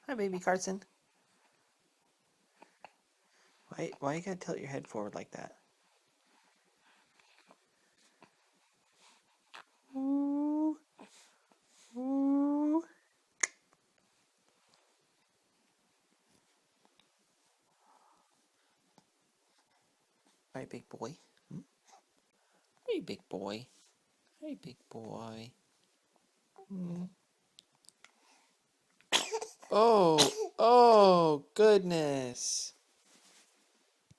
Hi, baby Carson. Why you gotta tilt your head forward like that? Ooh. Ooh. Hi, big boy. Hey, big boy. Hey, big boy. Oh, oh, goodness.